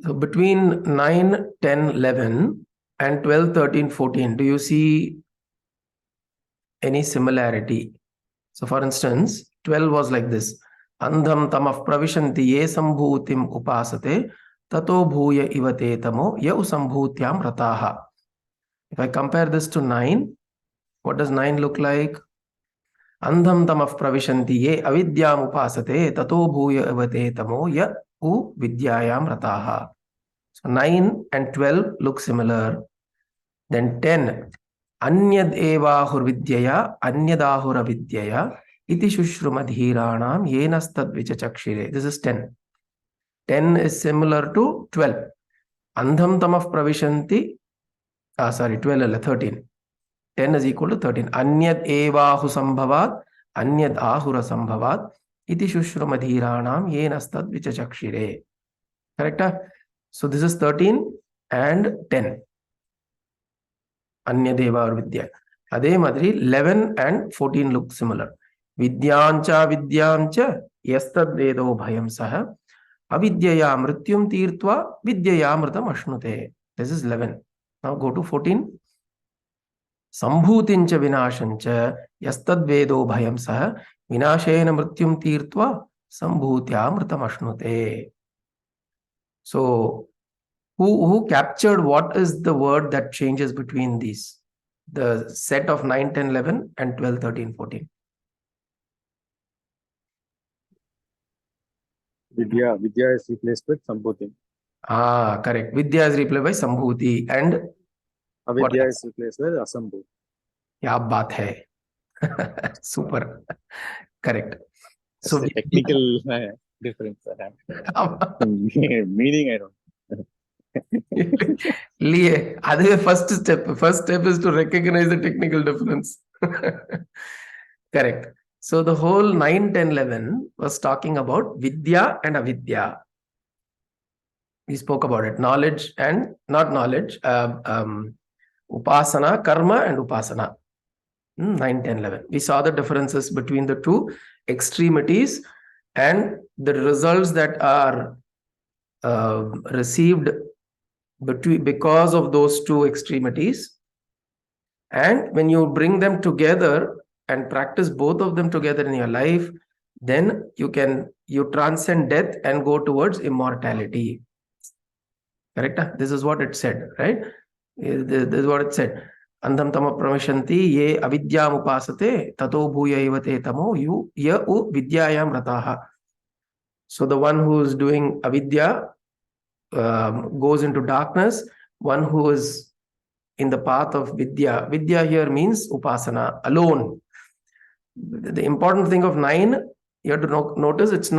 So between 9, 10, 11 and 12, 13, 14, do you see any similarity? So for instance, 12 was like this. Andham tamaf pravishanti ye sambhutim upasate tato bhuya ivate tamo ya usambhutyam rataha. If I compare this to 9, what does 9 look like? Andham tamaf pravishanti ye avidyam upasate tato bhuya ivate tamo ya u vidyayam rataha. So 9 and 12 look similar. Then 10. Anyad evahur vidyaya anyadahura vidyaya iti shushrumadhiranam yenastad vichachakshire. This is 10. 10 is similar to 12. Andham tamaf pravishanti. 12 13. 10 is equal to 13. Anyad evahu sambhavat anyad ahura sambhavat iti shushrumadhiranam yenastad vichachakshire. Correct? So this is 13 and 10. Anyadeva or Vidya. Adhe madri 11 and 14 look similar. Vidyancha yastad vedo bhayam saha avidyaya mrityum tirtva vidyaya mritam ashnute. This is 11. Now go to 14. Sambhutincha vinashancha yastad vedo bhayam saha vinashena mrityum tirtva sambhutya mritam ashnute. So who captured what is the word that changes between these? The set of 9, 10, 11 and 12, 13, 14. Vidya is replaced with Sambhuti. Correct. Vidya is replaced by Sambhuti and Avidya is replaced with Asambhuti. Kya baat hai. Super. Correct. That's so the technical difference. Meaning I don't. That's the first step. First step is to recognize the technical difference. Correct. So the whole 9, 10, 11 was talking about Vidya and Avidya. We spoke about it. Knowledge and not knowledge. Upasana, Karma and Upasana. 9, 10, 11. We saw the differences between the two extremities and the results that are received because of those two extremities. And when you bring them together and practice both of them together in your life, then you transcend death and go towards immortality. Correct? This is what it said, right? This is what it said. Andham tama pravishanti ye avidyam upasate tato bhuya ivate tamo ya u vidyayam rataha. So the one who is doing avidya goes into darkness. One who is in the path of Vidya. Vidya here means Upasana, alone. The important thing of 9, you have to notice it's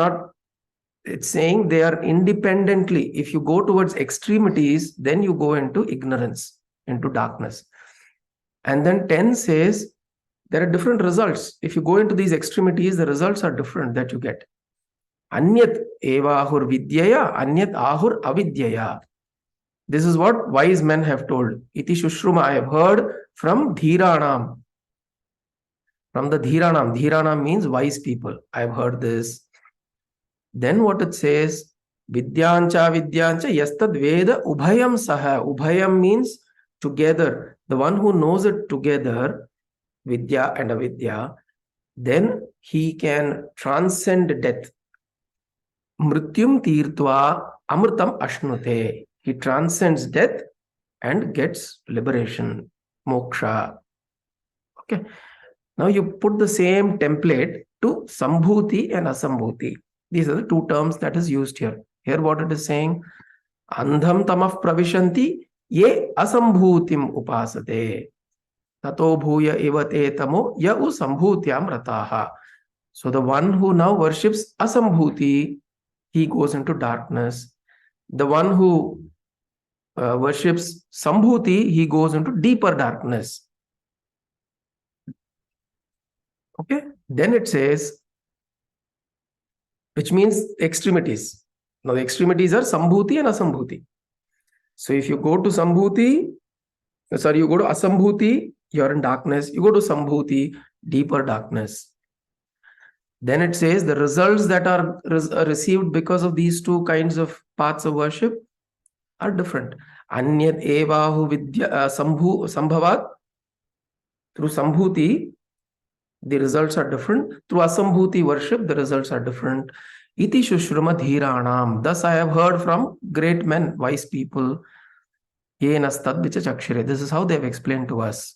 saying they are independently. If you go towards extremities, then you go into ignorance, into darkness. And then 10 says there are different results. If you go into these extremities, the results are different that you get. Anyat evahur vidyaya, anyat ahur avidyaya. This is what wise men have told. Iti Shushruma, I have heard from Dhiranam. From the Dhiranam. Dhiranam means wise people. I have heard this. Then what it says, Vidyancha yastad veda ubhayam saha. Ubhayam means together. The one who knows it together, Vidya and Avidya, then he can transcend death. Mrityum tirtva amritam ashnute. He transcends death and gets liberation, moksha. Okay. Now you put the same template to Sambhuti and Asambhuti. These are the two terms that is used here. Here what it is saying, Andham tamaf pravishanti ye asambhutim upasate. Tato bhuya evate tamo ya u sambhutyam rataha. So the one who now worships Asambhuti, he goes into darkness. The one who worships Sambhuti, he goes into deeper darkness. Okay. Then it says, which means extremities. Now the extremities are Sambhuti and Asambhuti. So if you go to Sambhuti, you go to Asambhuti, you're in darkness. You go to Sambhuti, deeper darkness. Then it says the results that are received because of these two kinds of paths of worship, are different. Anyat evahu vidya sambhavat. Through sambhuti, the results are different. Through asambhuti worship, the results are different. Iti shushruma dhiranam. Thus I have heard from great men, wise people. This is how they have explained to us.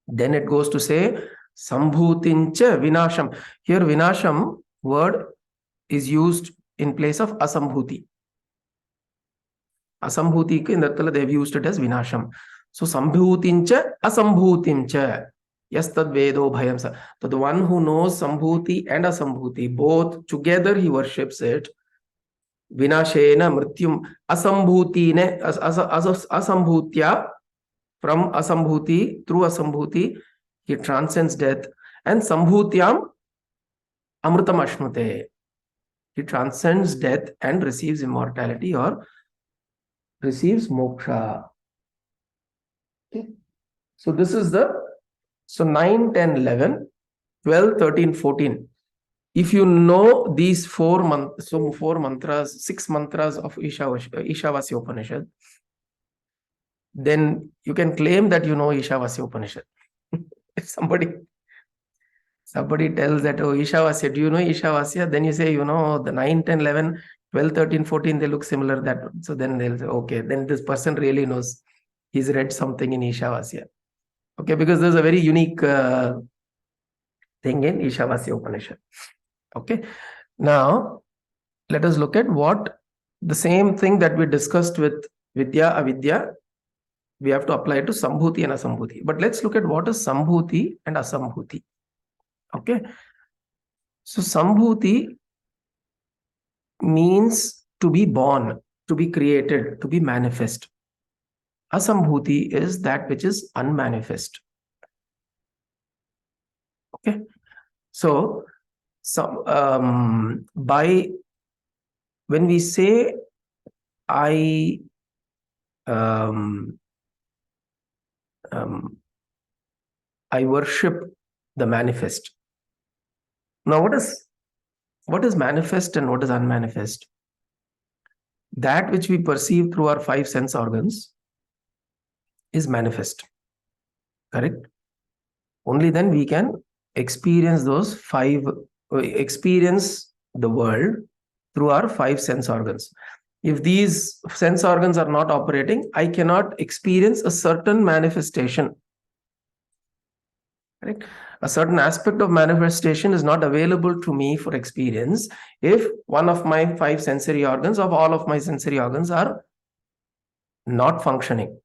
Then it goes to say, sambhutincha vinasham. Here vinasham word is used in place of asambhuti. Asambhuti ke ndartala they have used it as vinasham. So sambhutincha asambhutimcha. Yes, tad vedo bhayam sa. So the one who knows sambhuti and asambhuti, both together he worships it. Vinashena mrityum asambhutine asambhutya. From asambhuti, through asambhuti, he transcends death. And sambhutyam amritam ashnute. He transcends death and receives immortality or receives moksha. Okay. So this is so 9, 10, 11, 12, 13, 14. If you know these 6 mantras of Iśāvāsya Upanishad, then you can claim that you know Iśāvāsya Upanishad. If somebody tells that, oh, Iśāvāsya, do you know Iśāvāsya? Then you say, you know, the 9, 10, 11, 12, 13, 14, they look similar. So then they'll say, okay, then this person really knows. He's read something in Iśāvāsya. Okay, because there's a very unique thing in Iśāvāsya Upanishad. Okay, now let us look at the same thing that we discussed with Vidya, Avidya, we have to apply it to Sambhuti and Asambhuti. But let's look at what is Sambhuti and Asambhuti. Okay, so Sambhuti means to be born, to be created, to be manifest. Asambhuti is that which is unmanifest. Okay, so when we say I worship the manifest. Now, what is manifest and what is unmanifest? That which we perceive through our 5 sense organs is manifest. Correct? Only then we can experience experience the world through our 5 sense organs. If these sense organs are not operating, I cannot experience a certain manifestation. Correct? A certain aspect of manifestation is not available to me for experience if one of my 5 sensory organs, of all of my sensory organs, are not functioning.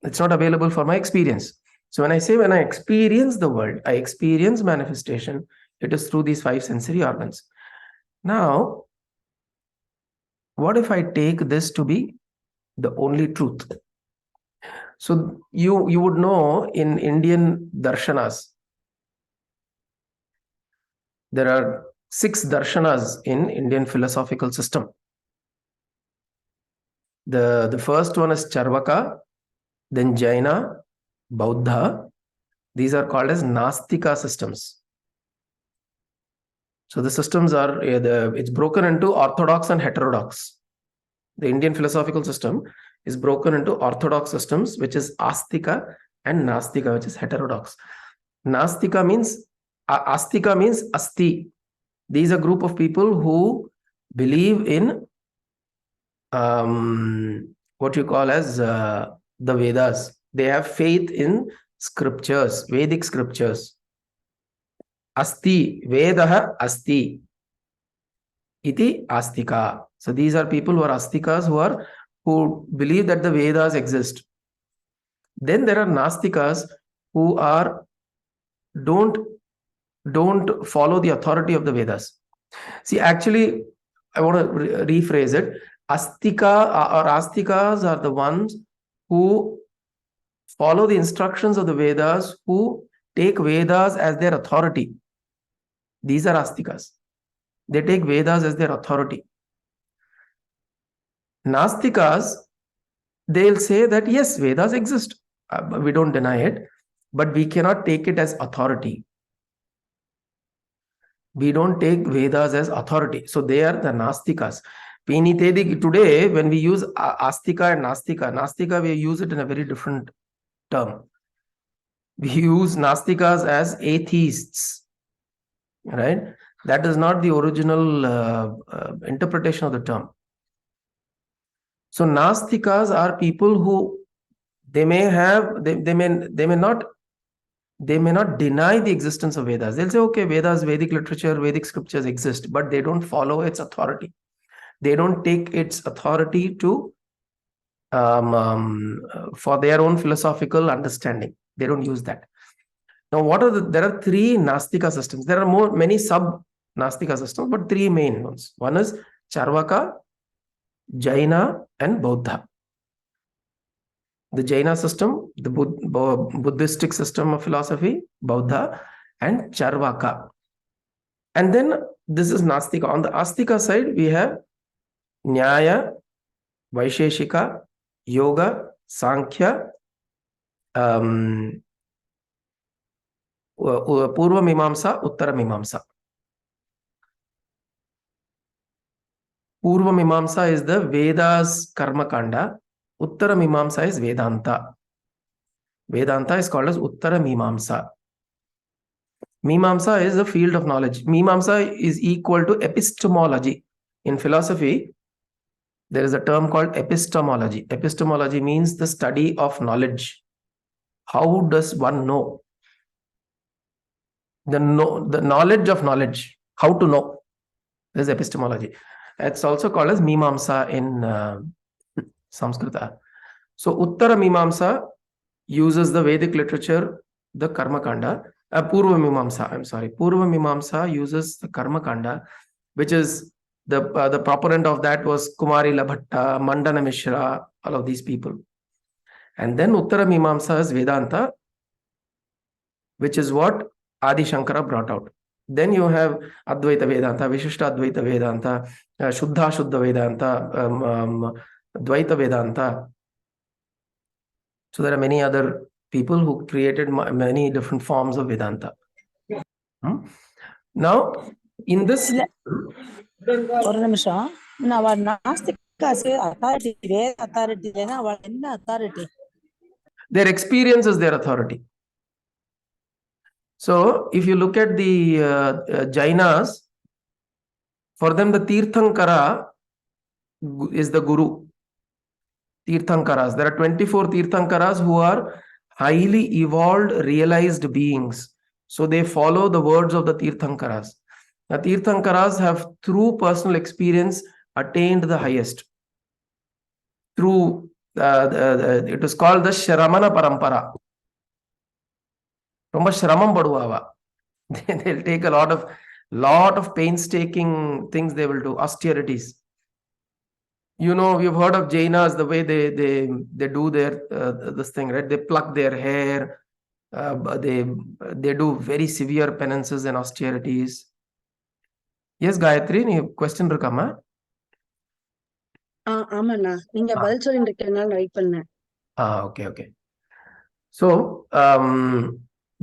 It's not available for my experience. So when I say when I experience the world, I experience manifestation, it is through these 5 sensory organs. Now, what if I take this to be the only truth? So you would know in Indian darshanas, there are 6 darshanas in Indian philosophical system. The first one is Charvaka, then Jaina, Bauddha. These are called as Nastika systems. So the systems are, it's broken into orthodox and heterodox. The Indian philosophical system is broken into orthodox systems, which is Astika, and Nastika, which is heterodox. Nastika means, Astika means Asti. These are a group of people who believe in what you call as the Vedas. They have faith in scriptures, Vedic scriptures. Asti, Vedaha Asti, iti Astika. So these are people who are Astikas, who believe that the Vedas exist. Then there are Nastikas who don't follow the authority of the Vedas. See, actually, I want to rephrase it. Astika or Astikas are the ones who follow the instructions of the Vedas, who take Vedas as their authority. These are Astikas. They take Vedas as their authority. Nastikas, they'll say that yes, Vedas exist. We don't deny it, but we cannot take it as authority. We don't take Vedas as authority. So they are the Nastikas. Today, when we use Astika and Nastika, we use it in a very different term. We use Nastikas as atheists, right? That is not the original interpretation of the term. So Nastikas are people who they may not deny the existence of Vedas. They'll say, okay, Vedas, Vedic literature, Vedic scriptures exist, but they don't follow its authority. They don't take its authority to for their own philosophical understanding. They don't use that. Now, there are three Nastika systems. There are many sub Nastika systems, but three main ones. One is Charvaka, Jaina, and Bauddha. The Jaina system, the Buddhistic system of philosophy, Bauddha, and Charvaka. And then this is Nastika. On the Astika side, we have Nyaya, Vaisheshika, Yoga, Sankhya, Purva Mimamsa, Uttara Mimamsa. Purva Mimamsa is the Vedas Karma Kanda. Uttara Mimamsa is Vedanta. Vedanta is called as Uttara Mimamsa. Mimamsa is a field of knowledge. Mimamsa is equal to epistemology. In philosophy, there is a term called epistemology. Epistemology means the study of knowledge. How does one know? The knowledge of knowledge. How to know. This is epistemology. It's also called as Mimamsa in Samskrita. So Uttara Mimamsa uses the Vedic literature, the Karma Kanda. Purva Mimamsa uses the Karma Kanda, which is the proponent of that was Kumari Labhatta, Mandana Mishra, all of these people. And then Uttara Mimamsa is Vedanta, which is what Adi Shankara brought out. Then you have Advaita Vedanta, Vishishta Advaita Vedanta, Shuddha Shuddha Vedanta, Dvaita Vedanta. So there are many other people who created many different forms of Vedanta. Now, in this... Their experience is their authority. So, if you look at the Jainas, for them the Tirthankara is the Guru. Tirthankaras. There are 24 Tirthankaras who are highly evolved, realized beings. So they follow the words of the Tirthankaras. The Tirthankaras have, through personal experience, attained the highest. Through, it is called the Shramana Parampara. Romba Shramam Paduava. They'll take a lot of painstaking things they will do, austerities. You know, you've heard of Jainas, the way they do their this thing, right? They pluck their hair, they do very severe penances and austerities. Yes, Gayatri, any question இருக்கமா? ஆமாண்ணா, நீங்க பதில் சொல்லிட்டு இருக்கனால wait பண்ணேன். Okay. So,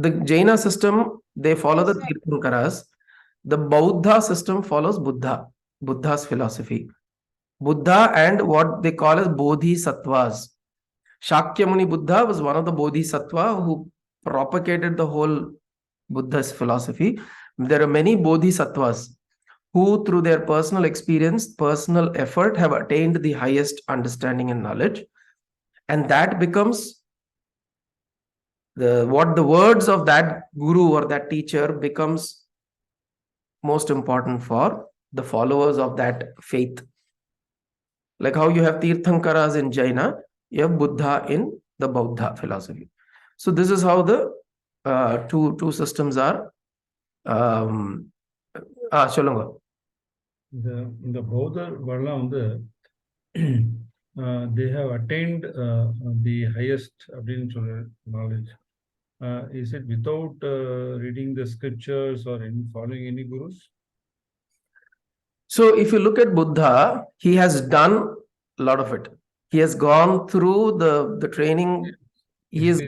the Jaina system, they follow the Tirthankaras. The Bauddha system follows Buddha's philosophy. Buddha and what they call as Bodhisattvas. Shakyamuni Buddha was one of the Bodhisattva who propagated the whole Buddha's philosophy. There are many Bodhisattvas who, through their personal experience, personal effort, have attained the highest understanding and knowledge. And that becomes what the words of that guru or that teacher becomes most important for the followers of that faith. Like how you have Tirthankaras in Jaina, you have Buddha in the Bauddha philosophy. So this is how the two systems are. Solunga. இந்த பௌத்தர் வரலாம் they have attained the highest அப்படின்னு சொல்ற knowledge. Is it without reading the scriptures or following any gurus? So if you look at Buddha, he has done a lot of it. He has gone through the training. He has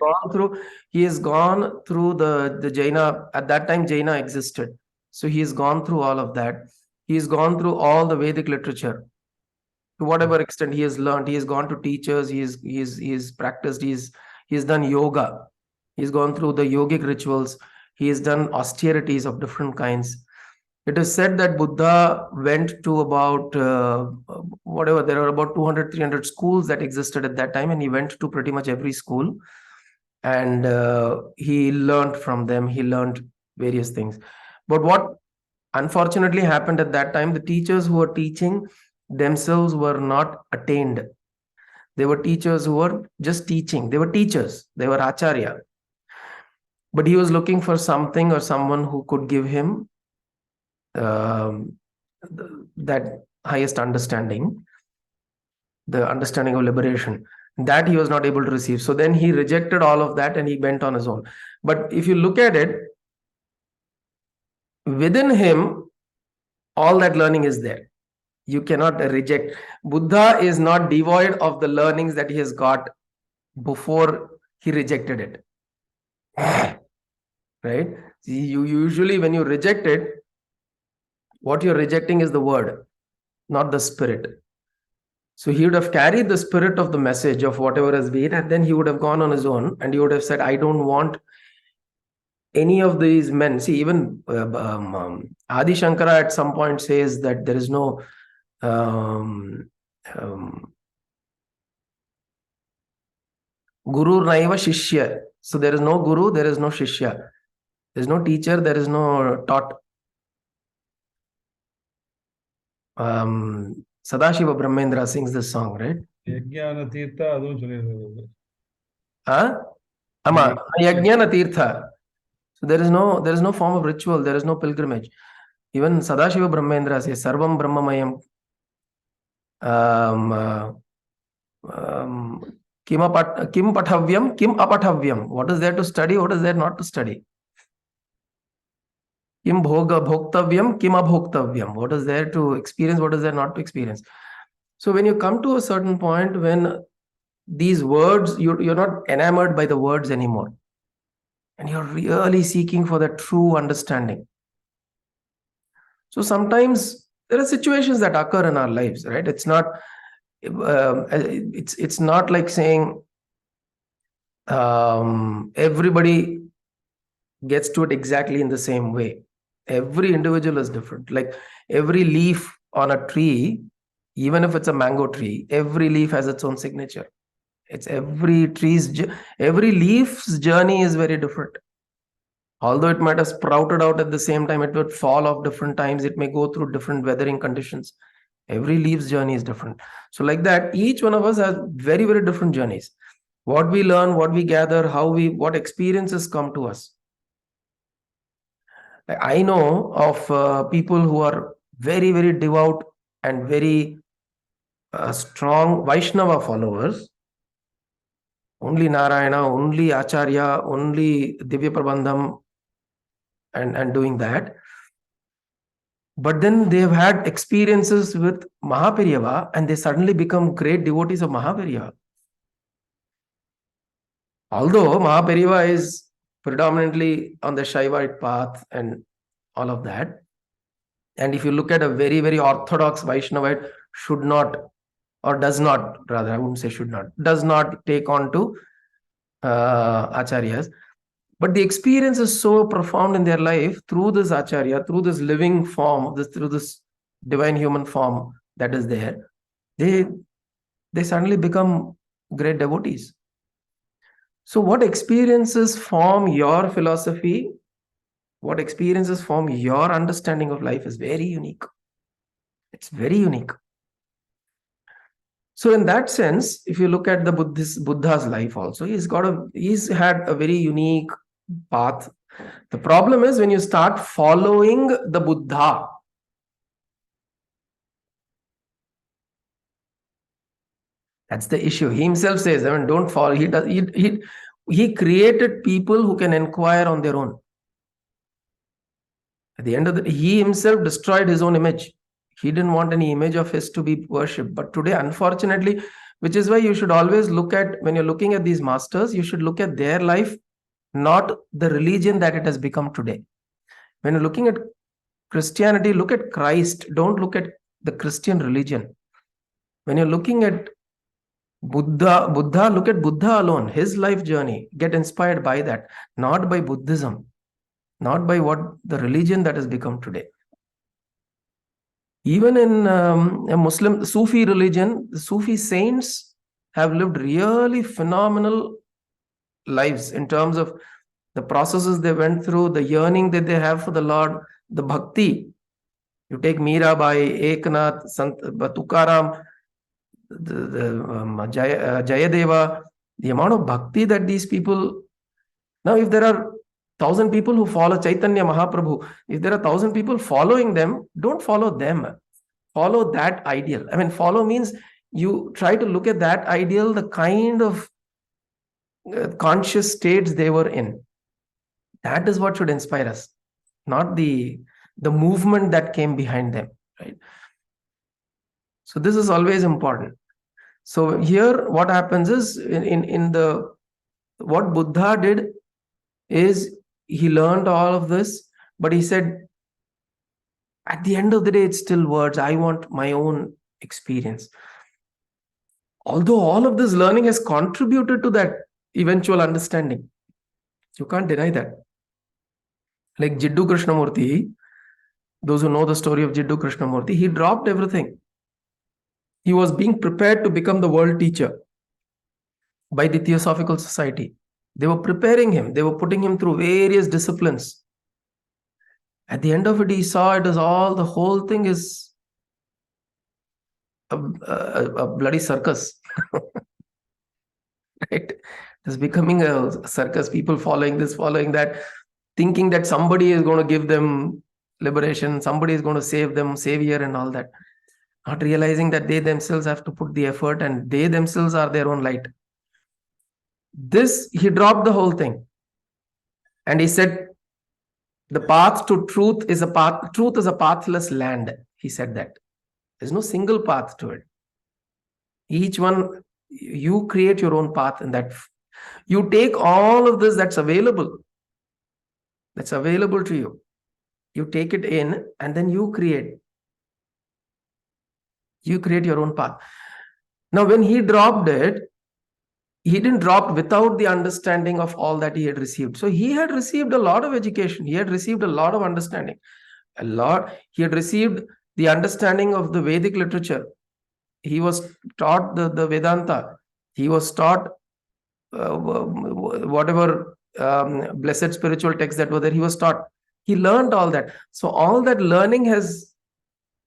gone through the Jaina. At that time, Jaina existed. So he has gone through all of that. He has gone through all the Vedic literature. to whatever extent he has learned. He has gone to teachers, he's practiced, he's done yoga, he's gone through the yogic rituals, he has done austerities of different kinds. It is said that Buddha went to about there are about 200, 300 schools that existed at that time, and he went to pretty much every school, and he learned from them. He learned various things. But what unfortunately happened at that time, the teachers who were teaching themselves were not attained. They were teachers who were just teaching. They were teachers. They were acharya. But he was looking for something or someone who could give him that highest understanding, the understanding of liberation. That he was not able to receive. So then he rejected all of that and he went on his own. But if you look at it, within him, all that learning is there. You cannot reject. Buddha is not devoid of the learnings that he has got before he rejected it. Right? You usually, when you reject it, what you're rejecting is the word, not the spirit. So he would have carried the spirit of the message of whatever has been, and then he would have gone on his own, and he would have said, I don't want any of these men. See, even Adi Shankara at some point says that there is no Guru Naiva Shishya. So there is no Guru, there is no Shishya. There is no teacher, there is no taught. Sadashiva Brahmendra sings this song, right? Yajnana Tirtha, அதுவும் சொல்லியிருக்காரு. Ama Yajnana Tirtha. So there is no form of ritual, there is no pilgrimage. Even Sadashiva Brahmendra says Sarvam Brahmamayam. Kim pathavyam, kim apathavyam. What is there to study? What is there not to study? Kim bhoktavyam, kim abhoktavyam. What is there to experience? What is there not to experience? So when you come to a certain point, when these words, you're not enamored by the words anymore, and you're really seeking for that true understanding. So sometimes there are situations that occur in our lives, right? It's not like saying everybody gets to it exactly in the same way. Every individual is different. Like every leaf on a tree, even if it's a mango tree, every leaf has its own signature. It's every leaf's journey is very different. Although it might have sprouted out at the same time, it would fall off different times. It may go through different weathering conditions. Every leaf's journey is different. So like that, each one of us has very, very different journeys. What we learn, what we gather, what experiences come to us. I know of people who are very, very devout and very strong Vaishnava followers. Only Narayana, only Acharya, only Divya Prabandham, and doing that. But then they've had experiences with Mahaperiyava and they suddenly become great devotees of Mahaperiyava. Although Mahaperiyava is predominantly on the Shaivite path and all of that. And if you look at a very, very orthodox Vaishnavite, should not, or does not, rather, I wouldn't say should not, does not take on to Acharyas. But the experience is so profound in their life through this Acharya, through this living form, through this divine human form that is there, they suddenly become great devotees. So what experiences form your philosophy, what experiences form your understanding of life is very unique. It's very unique. So in that sense, if you look at the Buddha's life also, he's had a very unique path. The problem is when you start following the Buddha, that's the issue. He himself says, don't follow. He created people who can inquire on their own. At the end of the day, he himself destroyed his own image. He didn't want any image of his to be worshipped. But today, unfortunately, which is why you should always look at, when you're looking at these masters, you should look at their life, not the religion that it has become today. When you're looking at Christianity, look at Christ. Don't look at the Christian religion. When you're looking at Buddha, look at Buddha alone, his life journey, get inspired by that, not by Buddhism, not by what the religion that has become today. Even in a Muslim Sufi religion, the Sufi saints have lived really phenomenal lives in terms of the processes they went through, the yearning that they have for the Lord, the bhakti. You take Mirabai, Eknath, Sant Tukaram, Jayadeva, the amount of bhakti that these people. Now, if there are 1,000 people who follow Chaitanya Mahaprabhu, if there are 1,000 people following them, don't follow them. Follow that ideal. I mean, follow means you try to look at that ideal, the kind of conscious states they were in. That is what should inspire us, not the movement that came behind them, right? So this is always important. So here what happens is in the what Buddha did is he learned all of this, but he said at the end of the day it's still words. I want my own experience. Although all of this learning has contributed to that eventual understanding, you can't deny that. Like Jiddu Krishnamurti, those who know the story of Jiddu Krishnamurti, he dropped everything. He was being prepared to become the world teacher by the Theosophical Society. They were preparing him. They were putting him through various disciplines. At the end of it, he saw it as all, the whole thing is a bloody circus. Right? It's becoming a circus, people following this, following that, thinking that somebody is going to give them liberation, somebody is going to save them, savior and all that. Not realizing that they themselves have to put the effort and they themselves are their own light. This, he dropped the whole thing. And he said, the path to truth is a pathless land. He said that. There's no single path to it. Each one, you create your own path in that. You take all of this that's available to you. You take it in and then you create. You create your own path. Now, when he dropped it, he didn't drop without the understanding of all that he had received. So he had received a lot of education. He had received a lot of understanding. He had received the understanding of the Vedic literature. He was taught the Vedanta. He was taught whatever blessed spiritual texts that were there. He was taught. He learned all that. So all that learning has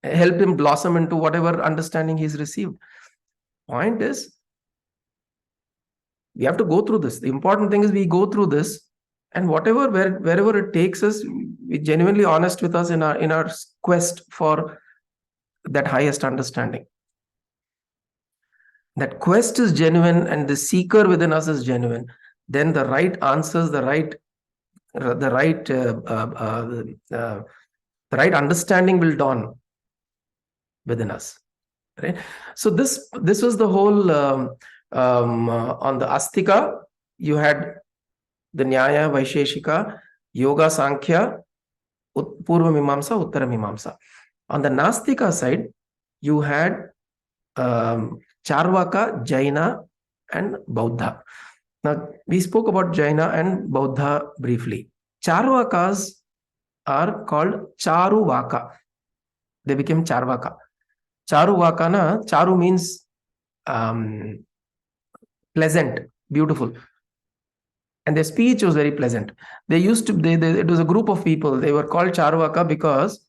helped him blossom into whatever understanding he's received. Point is, we have to go through this. The important thing is we go through this, and wherever it takes us, we're genuinely honest with us in our quest for that highest understanding. That quest is genuine and the seeker within us is genuine. Then the right answers, the right understanding will dawn within us. Right. So this was the whole on the Astika. You had the Nyaya, Vaisheshika, Yoga, Sankhya, Purva Mimamsa, Uttara Mimamsa. On the Nastika side, you had Charvaka, Jaina, and Bauddha. Now, we spoke about Jaina and Bauddha briefly. Charvakas are called Charuvaka. They became Charvaka. Charuvaka, Charu means pleasant, beautiful. And their speech was very pleasant. It was a group of people. They were called Charvaka because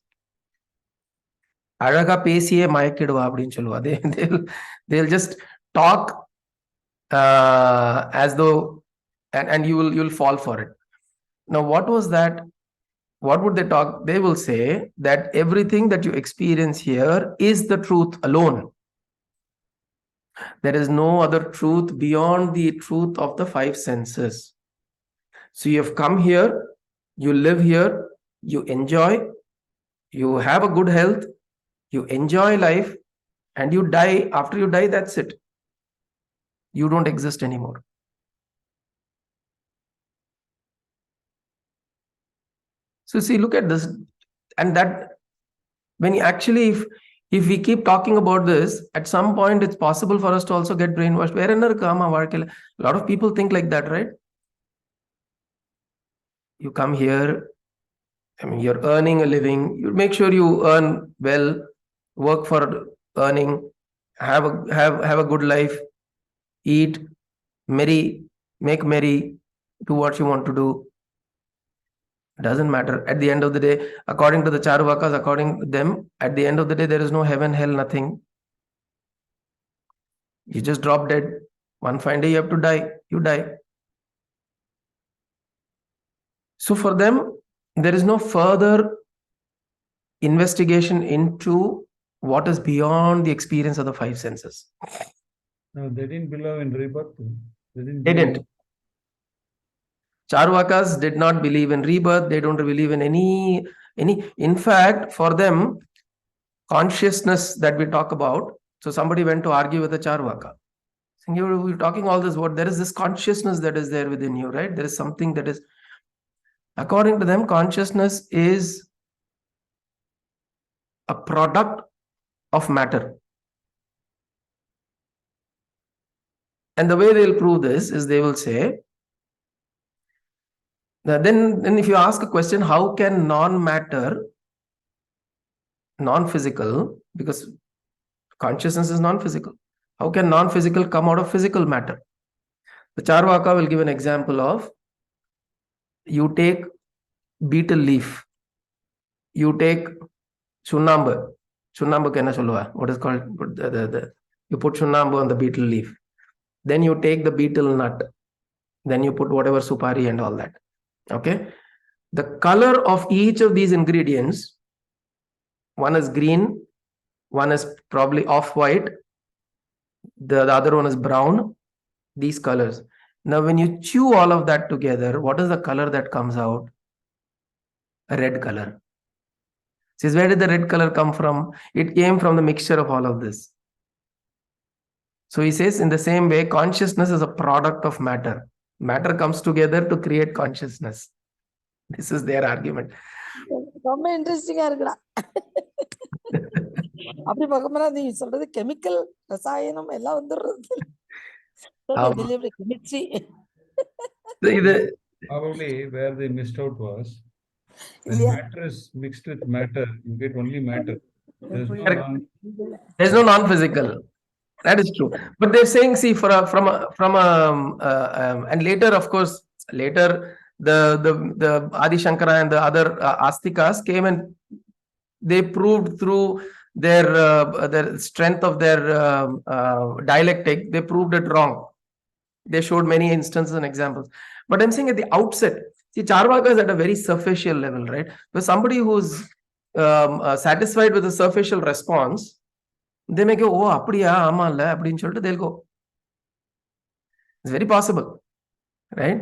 they'll just talk as though, and you'll fall for it. Now, what was that? What would they talk? They will say that everything that you experience here is the truth alone. There is no other truth beyond the truth of the five senses. So you have come here, you live here, you enjoy, you have a good health, you enjoy life, and you die. After you die, that's it. You don't exist anymore. So see, look at this. And that when you actually, If we keep talking about this, at some point it's possible for us to also get brainwashed. A lot of people think like that, right? You come here, I mean, you're earning a living. You make sure you earn well, work for earning, have a good life, eat, merry, make merry, do what you want to do. Doesn't matter. At the end of the day, according to the Charvakas, according to them, at the end of the day, there is no heaven, hell, nothing. You just drop dead. One fine day you have to die. You die. So for them, there is no further investigation into what is beyond the experience of the five senses. No, they didn't believe in rebirth. They They didn't. Charvakas did not believe in rebirth. They don't believe in any. In fact, for them, consciousness that we talk about. So somebody went to argue with a Charvaka. Saying, you're talking all this. What there is this consciousness that is there within you, right? There is something that is. According to them, consciousness is a product of matter. And the way they'll prove this is they will say, then if you ask a question, how can non-matter, non-physical, because consciousness is non-physical, how can non-physical come out of physical matter? The Charvaka will give an example of, you take beetle leaf, you take chunnambu kenna solluva, what is called, you put chunnambu on the beetle leaf, then you take the beetle nut, then you put whatever supari and all that. Okay, the color of each of these ingredients, one is green, one is probably off-white, the other one is brown, these colors. Now when you chew all of that together, what is the color that comes out? A red color. Says, where did the red color come from? It came from the mixture of all of this. So he says, in the same way, consciousness is a product of matter. Matter comes together to create consciousness. This is their argument. ரொம்ப இன்ட்ரெஸ்டிங்கா இருக்குடா. அப்படி பார்க்கும்போது நீ சொல்றது chemical ரசாயனம் எல்லாம் வந்துடுறது. Chemistry. Probably where they missed out was when matter is mixed with matter, you get only matter. There's no non-physical. That is true. But they're saying, see, and later, of course, later the Adi Shankara and the other Astikas came and they proved through their strength of their dialectic, they proved it wrong. They showed many instances and examples. But I'm saying at the outset, see, Charvaka is at a very superficial level, right? So somebody who's satisfied with a superficial response, they may go, oh, apdiya, amala, apdin soltu, they'll go. It's very possible, right?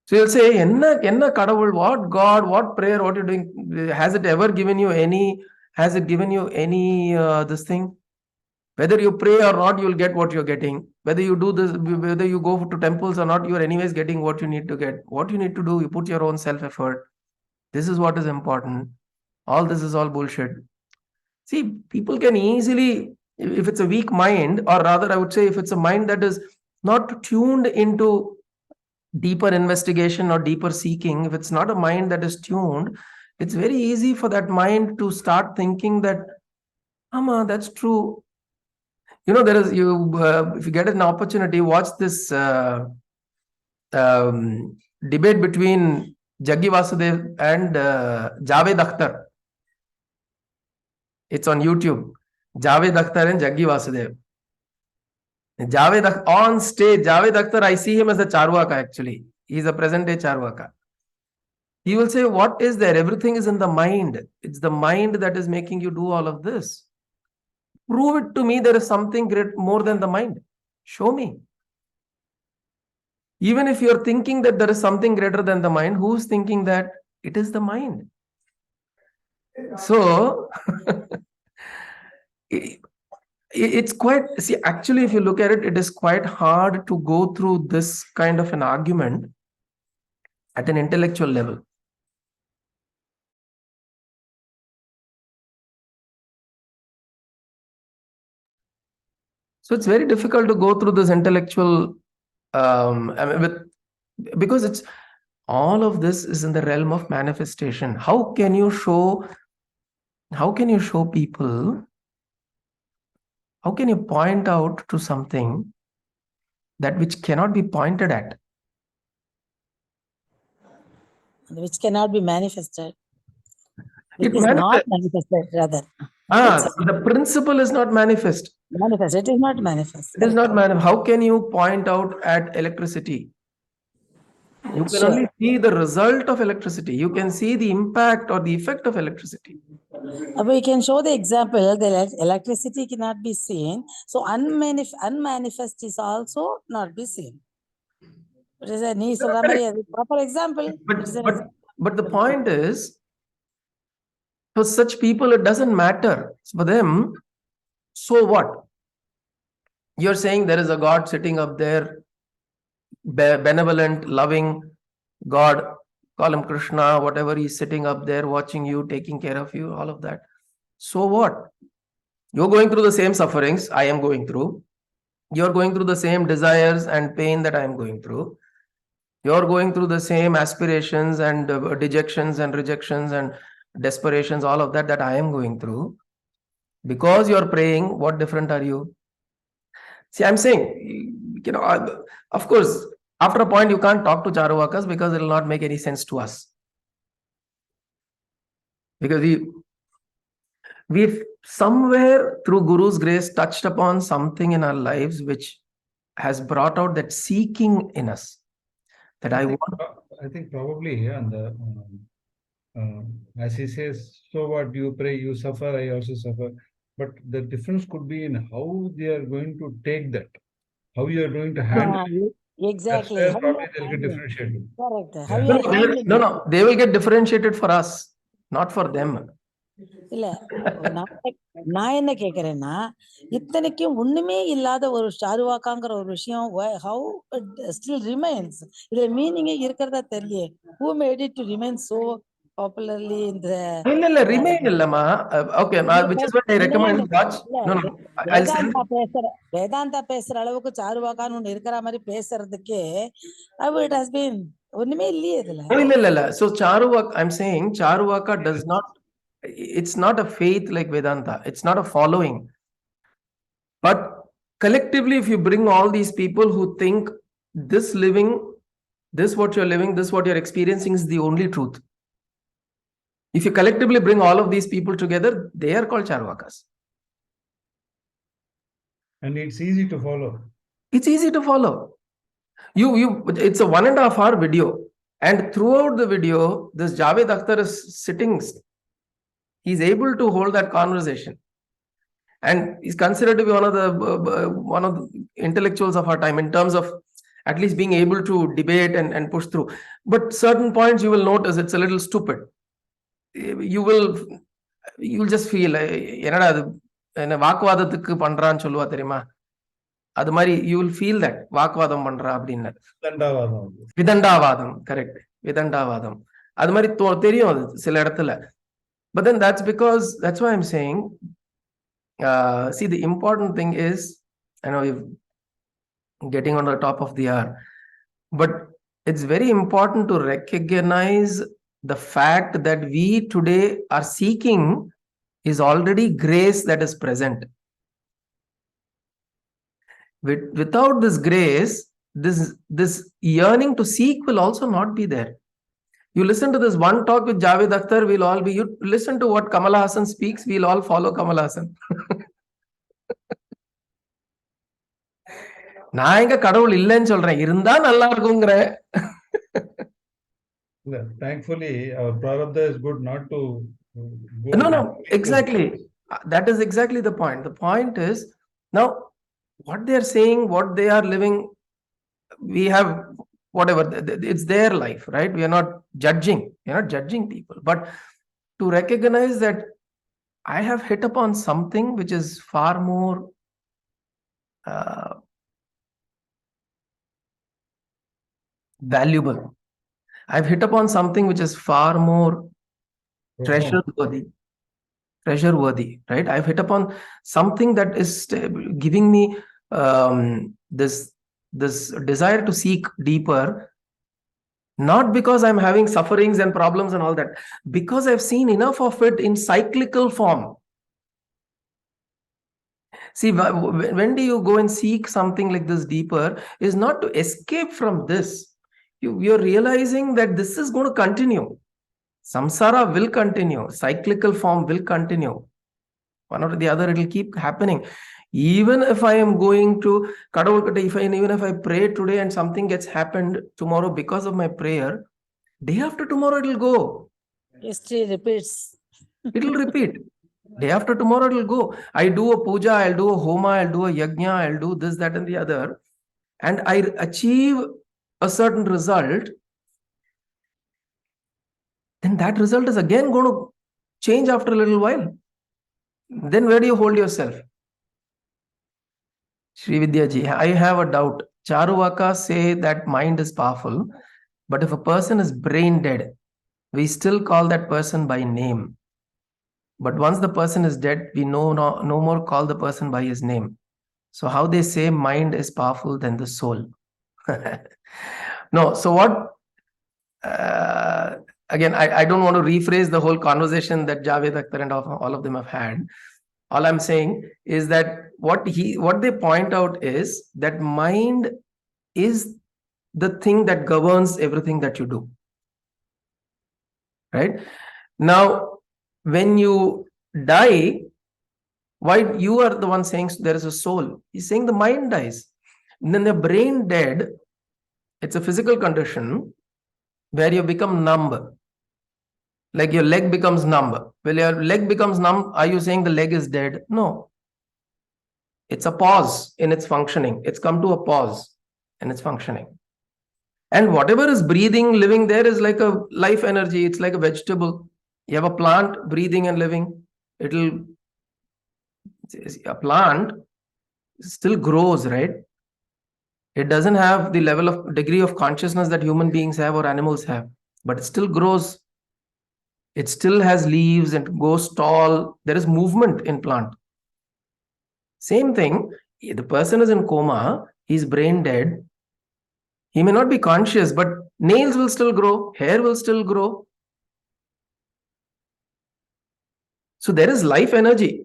So you'll say, enna kadavul, what God, what prayer, what you're doing, has it ever given you any this thing? Whether you pray or not, you'll get what you're getting. Whether you do this, whether you go to temples or not, you're anyways getting what you need to get. What you need to do, you put your own self-effort. This is what is important. All this is all bullshit. See, people can easily, if it's a weak mind, or rather I would say if it's a mind that is not tuned into deeper investigation or deeper seeking, if it's not a mind that is tuned, it's very easy for that mind to start thinking that, Amma, that's true. You know, there is, if you get an opportunity, watch this debate between Jaggi Vasudev and Javed Akhtar. It's on YouTube. Javed Akhtar and Jaggi Vasudev. On stage, Javed Akhtar, I see him as a Charvaka actually. He's a present day Charvaka. He will say, what is there? Everything is in the mind. It's the mind that is making you do all of this. Prove it to me there is something great more than the mind. Show me. Even if you're thinking that there is something greater than the mind, who's thinking that? It is the mind. So, it's quite, see, actually, if you look at it, it is quite hard to go through this kind of an argument at an intellectual level. So it's very difficult to go through this intellectual, because it's all of this is in the realm of manifestation. How can you show people? How can you point out to something that which cannot be pointed at? Which cannot be manifested. Which It is not manifests. manifested, rather. The principle is not manifest. Manifest. It is not manifest. It is not manifest. How can you point out at electricity? You can only see the result of electricity. You can see the impact or the effect of electricity. We can show the example. The electricity cannot be seen. So unmanifest is also not be seen. It is a proper example. But the point is, for such people, it doesn't matter. For them, so what? You're saying there is a God sitting up there, benevolent, loving God, call him Krishna, whatever, he's sitting up there watching you, taking care of you, all of that. So what? You're going through the same sufferings I am going through. You're going through the same desires and pain that I am going through. You're going through the same aspirations and dejections and rejections and desperations, all of that I am going through. Because you're praying, what different are you? See, I'm saying, of course, after a point, you can't talk to Charuvakas because it will not make any sense to us. Because we've somewhere through Guru's grace touched upon something in our lives which has brought out that seeking in us. That I think probably, yeah, as he says, so what, you pray, you suffer, I also suffer. But the difference could be in how they are going to take that, how you are going to handle it. Exactly. That's where probably they'll get differentiated. Correct. No, they will get differentiated for us, not for them. இல்ல நான் என்ன கேக்குறேன்னா இத்தனைக்கும் ஒண்ணுமே இல்லாத ஒரு சாருவாக்காங்கிற ஒரு விஷயம் how it still remains இதுல மீனிங்கே இருக்கிறதா தெரியல. Who made it to remain so popularly in the remain illama. Okay, which is what I recommend. Watch. No, I'll send. Vedanta பேசுற அளவுக்கு சாருவாக்கான்னு ஒண்ணு இருக்கிற மாதிரி பேசுறதுக்கு it has been ஒண்ணுமே இல்லையே இதுல. இல்ல. So Charuvaka, I'm saying Charuvaka does not, it's not a faith like Vedanta. It's not a following. But collectively, if you bring all these people who think this living, this what you're living, this what you're experiencing is the only truth. If you collectively bring all of these people together, they are called Charvakas. And it's easy to follow. It's easy to follow. It's a 1.5 hour video. And throughout the video, this Javed Akhtar is sitting. He's able to hold that conversation. And he's considered to be one of the intellectuals of our time in terms of at least being able to debate and push through. But certain points you will notice it's a little stupid. You'll just feel வாக்குவாதத்துக்கு பண்றான்னு சொல்லுவா தெரியுமா, அது மாதிரி you will feel that வாக்குவாதம் பண்றா அப்படின்னு. விதண்டாவாதம், correct, விதண்டாவாதம் அது மாதிரி தெரியும் அது சில இடத்துல. But then that's why I'm saying, see, the important thing is, I know we're getting on the top of the hour, but it's very important to recognize the fact that we today are seeking is already grace that is present. Without this grace, this yearning to seek will also not be there. You listen to this one talk with Javed Akhtar, we'll all be, you listen to what Kamal Hassan speaks, we'll all follow Kamal Hassan. நான் எங்க கடவுள் இல்லைன்னு சொல்றேன், இருந்தா நல்லா இருக்குங்கிறேன். Thankfully, our prarabdha is good not to go. No, exactly. That is exactly the point. The point is, now, what they are saying, what they are living, we have whatever, it's their life, right? We are not judging. We are not judging people. But to recognize that I have hit upon something which is far more valuable. I've hit upon something which is far more treasure-worthy, right? I've hit upon something that is giving me this desire to seek deeper, not because I'm having sufferings and problems and all that, because I've seen enough of it in cyclical form. See, when do you go and seek something like this deeper, is not to escape from this. You're realizing that this is going to continue. Samsara will continue. Cyclical form will continue. One after the other, it will keep happening. Even if I am going to even if I pray today and something gets happened tomorrow because of my prayer, day after tomorrow it will go. History repeats. It will repeat. Day after tomorrow it will go. I do a puja, I'll do a homa, I'll do a yajna, I'll do this, that, and the other, and I achieve a certain result. Then that result is again going to change after a little while. Then where do you hold yourself? Sri Vidyaji, I have a doubt. Charuvaka say that mind is powerful, but if a person is brain dead, we still call that person by name. But once the person is dead, we no more call the person by his name. So how they say mind is powerful than the soul? No, so what? Again, I don't want to rephrase the whole conversation that Javed Akhtar and all of them have had. All I'm saying is that what they point out is that mind is the thing that governs everything that you do. Right? Now, when you die, why you are the one saying there is a soul? He's saying the mind dies. And then the brain dead, it's a physical condition where you become numb. Like your leg becomes numb. Well, your leg becomes numb. Are you saying the leg is dead? No. It's a pause in its functioning. It's come to a pause in its functioning. And whatever is breathing, living there is like a life energy. It's like a vegetable. You have a plant breathing and living. A plant still grows, right? It doesn't have the level of degree of consciousness that human beings have or animals have, but it still grows. It still has leaves and goes tall. There is movement in plant. Same thing, the person is in coma, he's brain dead. He may not be conscious, but nails will still grow, hair will still grow. So there is life energy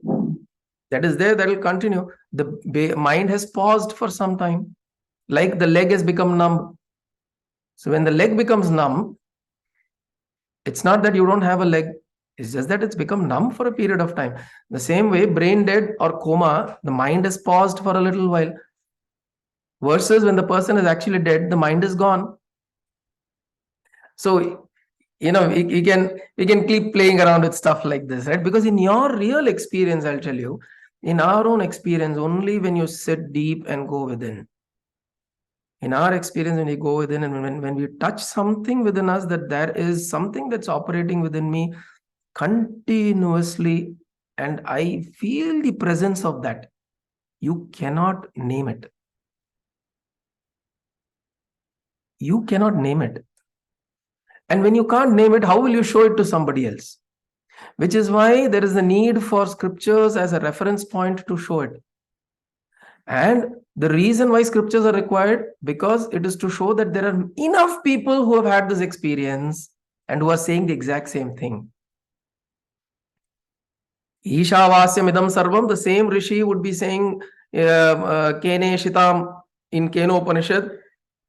that is there, that will continue. The mind has paused for some time, like the leg has become numb. So when the leg becomes numb, it's not that you don't have a leg, it's just that it's become numb for a period of time. The same way, brain dead or coma, the mind has paused for a little while. Versus when the person is actually dead, the mind is gone. So, we can keep playing around with stuff like this, right? Because in your real experience, I'll tell you, in our own experience, only when you sit deep and go within. In our experience, when we go within and when we touch something within us, that there is something that's operating within me continuously, and I feel the presence of that. You cannot name it. You cannot name it. And when you can't name it, how will you show it to somebody else? Which is why there is a need for scriptures as a reference point to show it. And the reason why scriptures are required, because it is to show that there are enough people who have had this experience and who are saying the exact same thing. Iśāvāsya Sarvam, the same Rishi would be saying Kene Shitam in Keno Upanishad.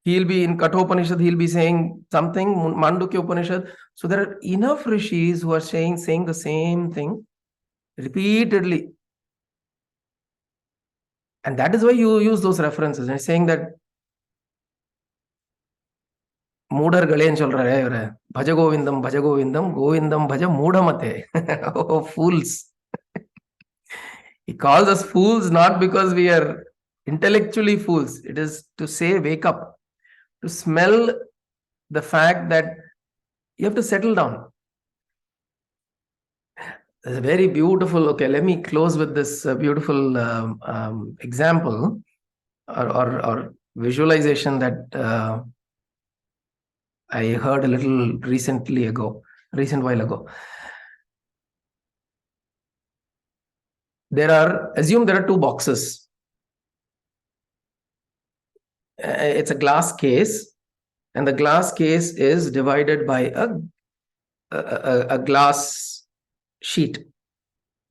He'll be in Kathopanishad, he'll be saying something, Mandukya Upanishad. So there are enough rishis who are saying the same thing repeatedly. And that is why you use those references. And saying that Moodar Galen Cholra, Bhaja Govindam, Govindam Bhaja Moodamate. Oh, fools. He calls us fools not because we are intellectually fools. It is to say, wake up. To smell the fact that you have to settle down. It's a very beautiful, okay, let me close with this beautiful example or visualization that I heard a little recent while ago. Assume there are two boxes. it's a glass case, and the glass case is divided by a glass sheet,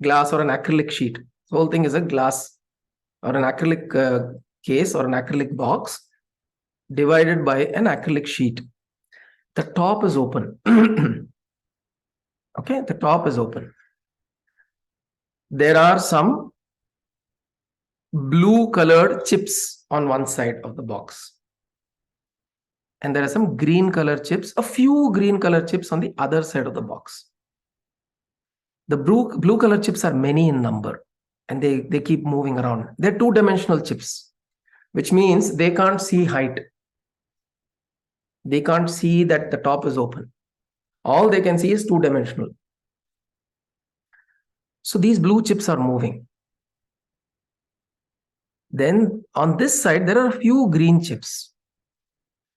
glass or an acrylic sheet. The whole thing is a glass or an acrylic case or an acrylic box divided by an acrylic sheet. The top is open. Okay, the top is open. There are some blue colored chips on one side of the box. And there are some green color chips, a few green color chips on the other side of the box. The blue color chips are many in number, and they keep moving around. They're two-dimensional chips, which means they can't see height. They can't see that the top is open. All they can see is two-dimensional. So these blue chips are moving. Then on this side, there are a few green chips.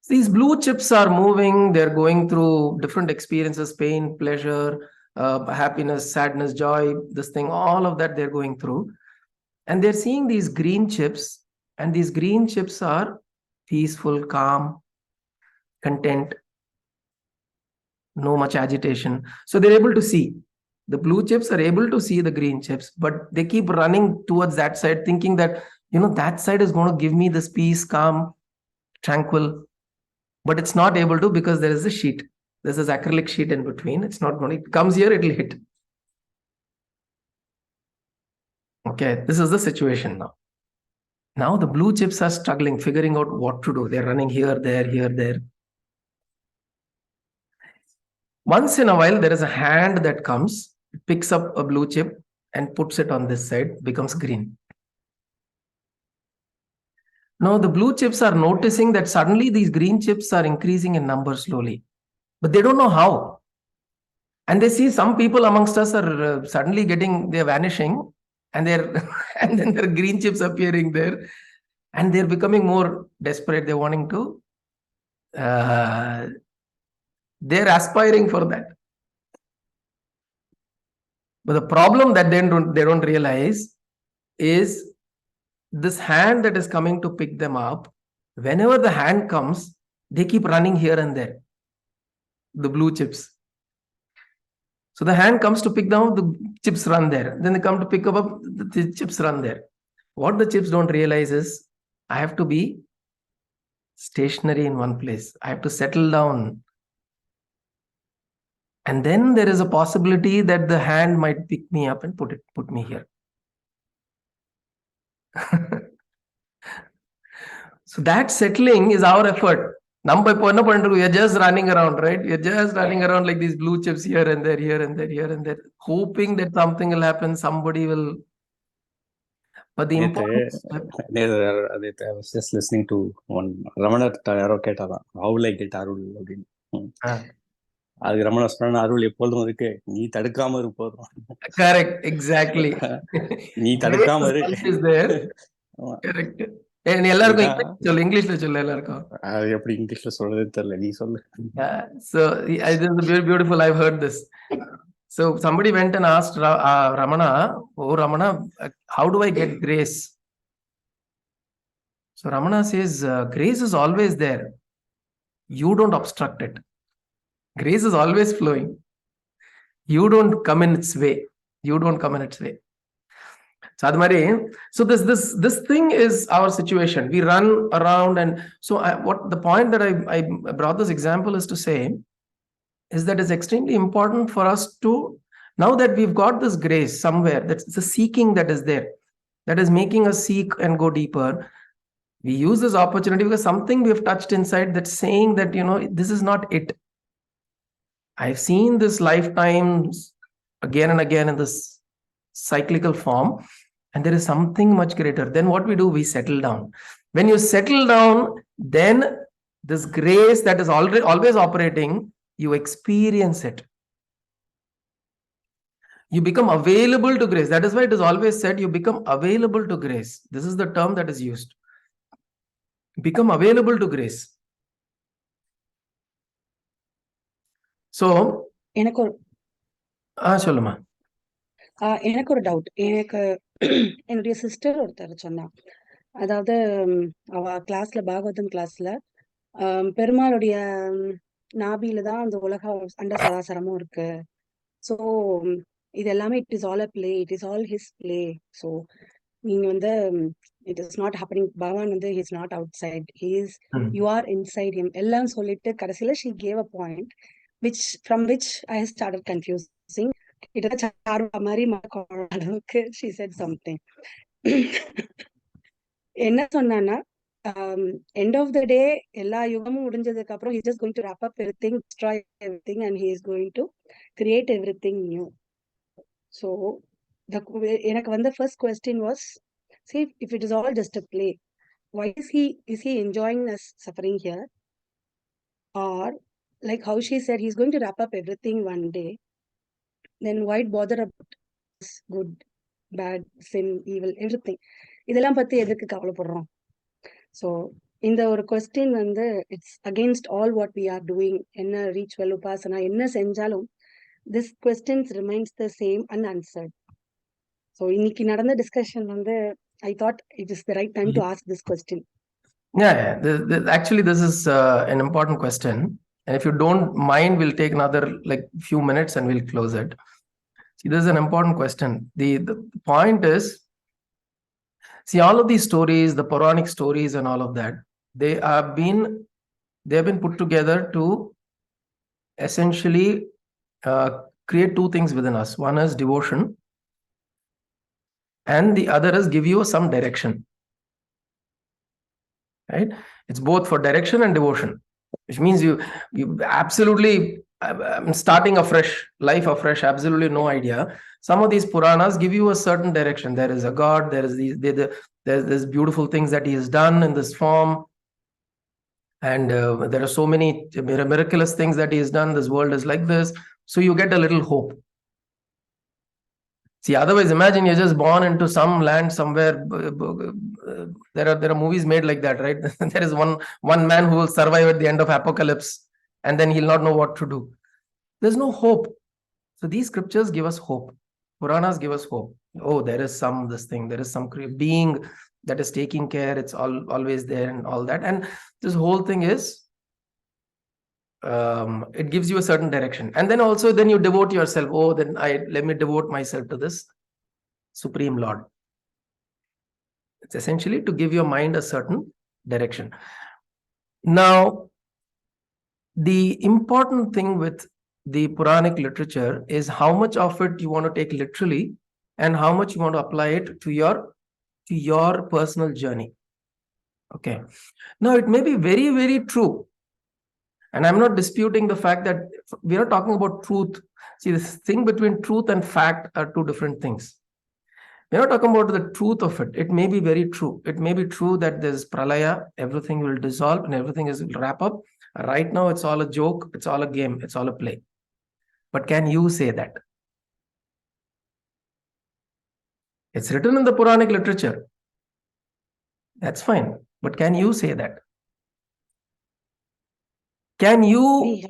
These blue chips are moving. They're going through different experiences, pain, pleasure, happiness, sadness, joy, this thing, all of that they're going through. And they're seeing these green chips, and these green chips are peaceful, calm, content, no much agitation. So they're able to see. The blue chips are able to see the green chips, but they keep running towards that side, thinking that, that side is going to give me this peace, calm, tranquil. But it's not able to, because there is a sheet. There's this acrylic sheet in between. It's not going to, it comes here, it'll hit. Okay, this is the situation now. Now the blue chips are struggling, figuring out what to do. They're running here, there. Once in a while, there is a hand that comes, picks up a blue chip and puts it on this side, becomes green. Now the blue chips are noticing that suddenly these green chips are increasing in number slowly, but they don't know how. And they see some people amongst us are suddenly they're vanishing, and and then there are green chips appearing there, and they're becoming more desperate. They're wanting to, they're aspiring for that. But the problem that they don't realize is this hand that is coming to pick them up. Whenever the hand comes, they keep running here and there, the blue chips. So the hand comes to pick them up, the chips run there. Then they come to pick up, the chips run there. What the chips don't realize is, I have to be stationary in one place. I have to settle down. And then there is a possibility that the hand might pick me up and put me here. So that settling is our effort. We are just running around, right? We are just running around like these blue chips here and there, hoping that something will happen, somebody will. But the important step. I was just listening to one Ramana Tayaro Ketara, how like it Arul again. அது ரமண சொன்ன அருள் எப்பொழுதும் இருக்கு, நீ தடுக்காம இருப்போதும். Correct, exactly. நீ தடுக்காம இரு. Correct. எல்லாருக்கும் இங்கிலீஷ்ல சொல்ல எல்லாருக்கும். அது எப்படி இங்கிலீஷ்ல சொல்றதுன்னு தெரியல, நீ சொல்லு. So this is beautiful. I've heard this. So somebody went and asked Ramana, "Oh Ramana, how do I get grace?" So Ramana says, grace is always there. You don't obstruct it. Grace is always flowing. You don't come in its way. So this thing is our situation. We run around, and so what the point that I brought this example is to say is that it's extremely important for us to, now that we've got this grace somewhere, that's the seeking that is there, that is making us seek and go deeper. We use this opportunity because something we have touched inside that's saying that, this is not it. I've seen this lifetimes again and again in this cyclical form, and there is something much greater. Then what we do, we settle down. When you settle down, then this grace that is always operating, you experience it. You become available to grace. That is why it is always said, you become available to grace. This is the term that is used. Become available to grace. So எனக்கு சொல்லுமா. எனக்கு ஒரு doubt. எனக்கு என்னுடைய sister ஒருத்தர் சொன்னா, அதாவது அவ கிளாஸ்ல பாகவதம் கிளாஸ்ல பெருமாளுடைய நாபியில தான் அந்த உலக அண்ட சராசரமும் இருக்கு. ஸோ இது எல்லாமே it is all a play, it is all his play. So நீங்க வந்து it is not happening, Bhagavan வந்து he is not outside, he is, you are inside him எல்லாம் சொல்லிட்டு கடைசியில she gave a point which from which I started confusing. கிட்டத்தட்ட சாருவா மாதிரி அளவுக்கு ஷீ செட் சம்திங். என்ன சொன்னான்னா, end of the day எல்லா யுகமும் முடிஞ்சதுக்கு அப்புறம் he is just going to wrap up everything, destroy everything, and he is going to create everything new. So எனக்கு வந்து first question was, see, if it is all just a play, why is he enjoying us suffering here? Or like how she said, he's going to wrap up everything one day, then why bother about good, bad, sin, evil, everything? இதெல்லாம் பத்தி எதுக்கு கவலைப்படுறோம்? So இந்த ஒரு question வந்து it's against all what we are doing. என்ன ritual உபாசனா என்ன செஞ்சாலும் this questions remains the same unanswered. So இன்னைக்கு நடந்த டிஸ்கஷன் வந்து I thought it is the right time to ask this question. Yeah. Actually, this is an important question. And if you don't mind, we'll take another like few minutes and we'll close it. See, this is an important question. The point is, see, all of these stories, the Puranic stories and all of that, they have been put together to essentially create two things within us. One is devotion, and the other is give you some direction. Right? It's both for direction and devotion, which means you absolutely starting afresh, life afresh, absolutely no idea. Some of these Puranas give you a certain direction. There is a God, there is there's beautiful things that he has done in this form, and there are so many miraculous things that he has done. This world is like this, so you get a little hope. See, otherwise, imagine you're just born into some land somewhere. There are movies made like that, right? There is one man who will survive at the end of apocalypse, and then he'll not know what to do. There's no hope. So these scriptures give us hope. Puranas give us hope. Oh, there is this thing. There is some being that is taking care. It's always there and all that. And this whole thing is, it gives you a certain direction. And then also then you devote yourself. Oh, then let me devote myself to this Supreme Lord. It's essentially to give your mind a certain direction. Now, the important thing with the Puranic literature is how much of it you want to take literally and how much you want to apply it to your personal journey. Okay. Now, it may be very, very true. And I'm not disputing the fact that we are talking about truth. See, this thing between truth and fact are two different things. We're not talking about the truth of it. It may be very true. It may be true that there's pralaya, everything will dissolve and everything will wrap up. Right now, it's all a joke, it's all a game, it's all a play. But can you say that? It's written in the Puranic literature. That's fine. But can you say that? Can you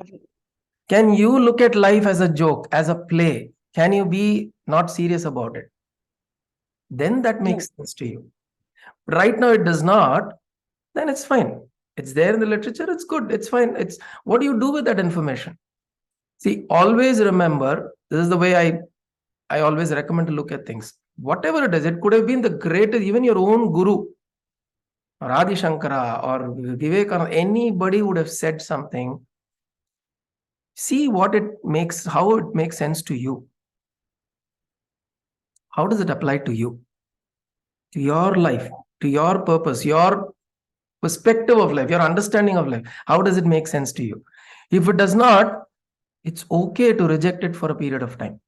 look at life as a joke, as a play? Can you be not serious about it? Then that makes sense to you. Right now it does not, then it's fine. It's there in the literature, it's good, it's fine. It's what do you do with that information? See, always remember, this is the way I always recommend to look at things. Whatever it is, it could have been the greatest, even your own guru, or Adi Shankara, or Vivekananda, anybody would have said something. See what it makes, how it makes sense to you. How does it apply to you, to your life, to your purpose, your perspective of life, your understanding of life? How does it make sense to you? If it does not, it's okay to reject it for a period of time.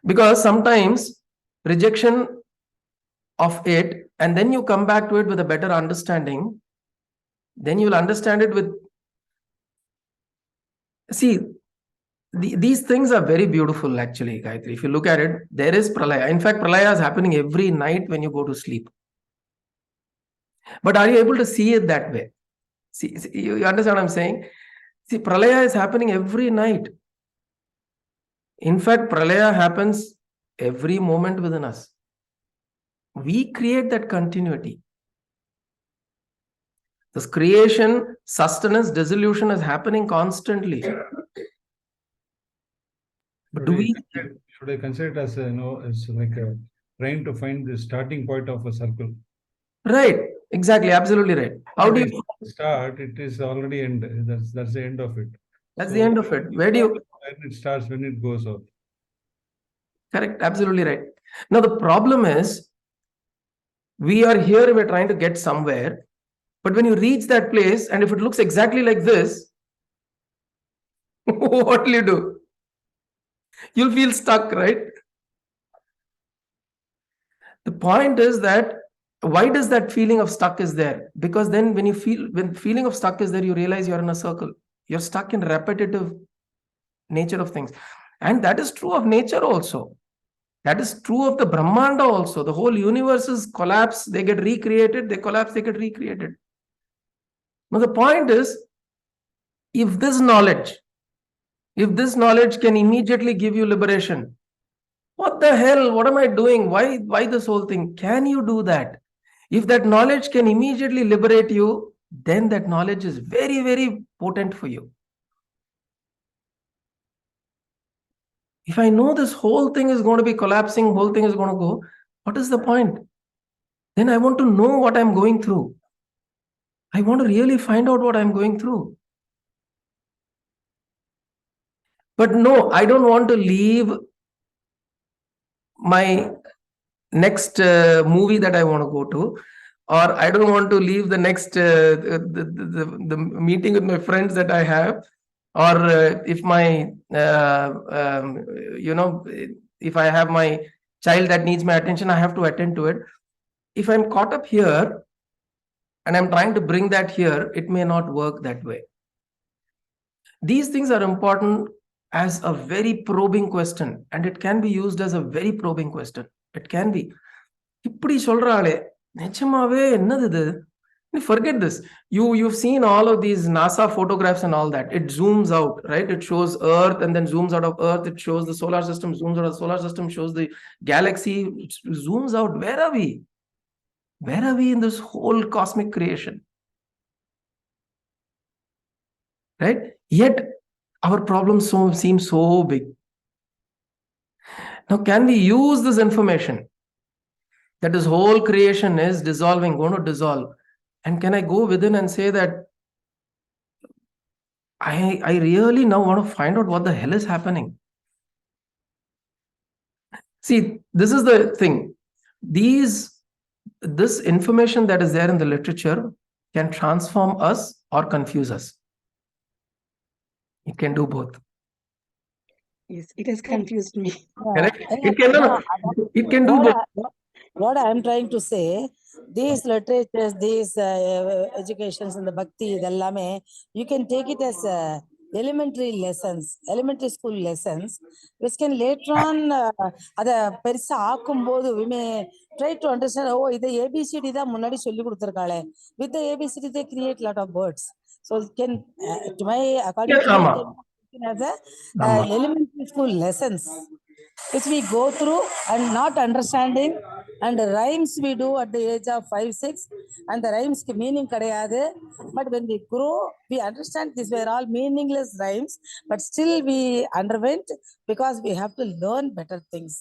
Because sometimes rejection of it, and then you come back to it with a better understanding, then you will understand it with, see, these things are very beautiful actually, Gayatri. If you look at it, there is pralaya. In fact, pralaya is happening every night when you go to sleep. But are you able to see it that way? See, you understand what I'm saying? See, pralaya is happening every night. In fact, pralaya happens every moment within us. We create that continuity. This creation, sustenance, dissolution is happening constantly. But should I consider it as it's like a trying to find the starting point of a circle? Right, exactly, absolutely right. How do you start? It is already end. That's the end of it. That's the end of it. Where do you? When it starts, when it goes out. Correct, absolutely right. Now the problem is, we are here, we're trying to get somewhere, but when you reach that place, and if it looks exactly like this, what will you do? You'll feel stuck, right? The point is that, why does that feeling of stuck is there? Because then when feeling of stuck is there, you realize you're in a circle. You're stuck in repetitive nature of things. And that is true of nature also. That is true of the Brahmanda also. The whole universes collapse, they get recreated, they collapse, they get recreated. Now the point is, if this knowledge can immediately give you liberation, what the hell? What am I doing? Why this whole thing? Can you do that? If that knowledge can immediately liberate you, then that knowledge is very, very potent for you. If I know this whole thing is going to be collapsing, whole thing is going to go, what is the point? Then I want to know what I'm going through. I want to really find out what I'm going through. But no, I don't want to leave my next movie that I want to go to, or I don't want to leave the next the meeting with my friends that I have, or if my if I have my child that needs my attention, I have to attend to it. If I'm caught up here and I'm trying to bring that here, it may not work that way. These things are important as a very probing question, and it can be used as a very probing question. It can be. இப்படி சொல்றாளே நிஜமாவே என்னது இது? Forget this. You've seen all of these NASA photographs and all that. It zooms out, right? It shows Earth and then zooms out of Earth. It shows the solar system, zooms out of the solar system, shows the galaxy, it zooms out. Where are we? Where are we in this whole cosmic creation? Right? Yet our problems seem so big. Now, can we use this information that this whole creation is dissolving, going to dissolve? And can I go within and say that I really now want to find out what the hell is happening? See, this is the thing. This information that is there in the literature can transform us or confuse us. It can do both. Yes, it has confused me. Correct? It can do both. What I'm trying to say, these literatures, these educations in the bhakti, idellame, you can take it as elementary lessons, elementary school lessons, which can later on அதை பெருசா ஆக்கும்போது we may try to understand, oh, இது ABCD தான் முன்னாடி சொல்லி கொடுத்திருக்காளே. With the ABCD they create lot of words. So it can, to my according to me, as a elementary school lessons which we go through and not understanding, and the rhymes we do at the age of 5-6, and the rhymes ki meaning kadayadu, but when we grow we understand these were all meaningless rhymes, but still we underwent because we have to learn better things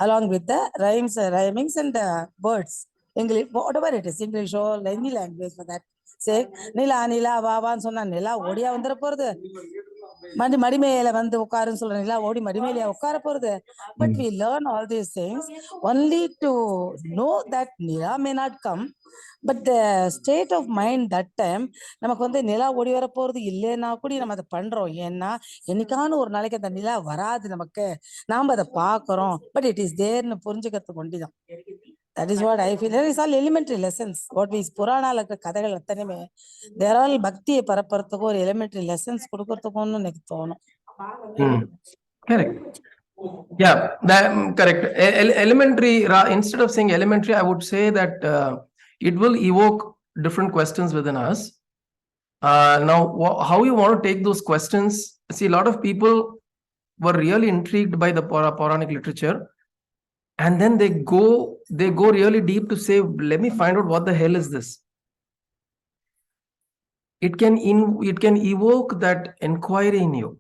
along with the rhymes, rhymings and words, English, whatever it is, English or any language for that sake. Nila nila vavan sonna nila odia vandra porudhu, மடிமேல வந்து உட்காருன்னு சொல்றீங்களா, ஓடி மடிமேல உட்கார போறது. But we learn all these things only to know that Nila may not come, but the state of mind that time நமக்கு வந்து நிலா ஓடி வர போறது இல்லைன்னா கூட நம்ம அதை பண்றோம். ஏன்னா என்னைக்கான ஒரு நாளைக்கு அந்த நிலா வராது, நமக்கு நாம அதை பாக்குறோம், பட் இட் இஸ் தேர்னு புரிஞ்சுக்கிறதுக்கு ஒண்டிதான். That is what I feel. There is all elementary lessons. What we புராணால இருக்க கதைகள் அத்தனையுமே தேர் ஆல் பக்தியை பரப்புறதுக்கு ஒரு elementary lessons கொடுக்கறதுக்கும்னு எனக்கு தோணும். Correct. Yeah, correct. Elementary, instead of saying elementary, I would say that it will evoke different questions within us. Now, how you want to take those questions? See, a lot of people were really intrigued by the Puranic literature. And then they go really deep to say, let me find out what the hell is this. It can evoke that inquiry in you.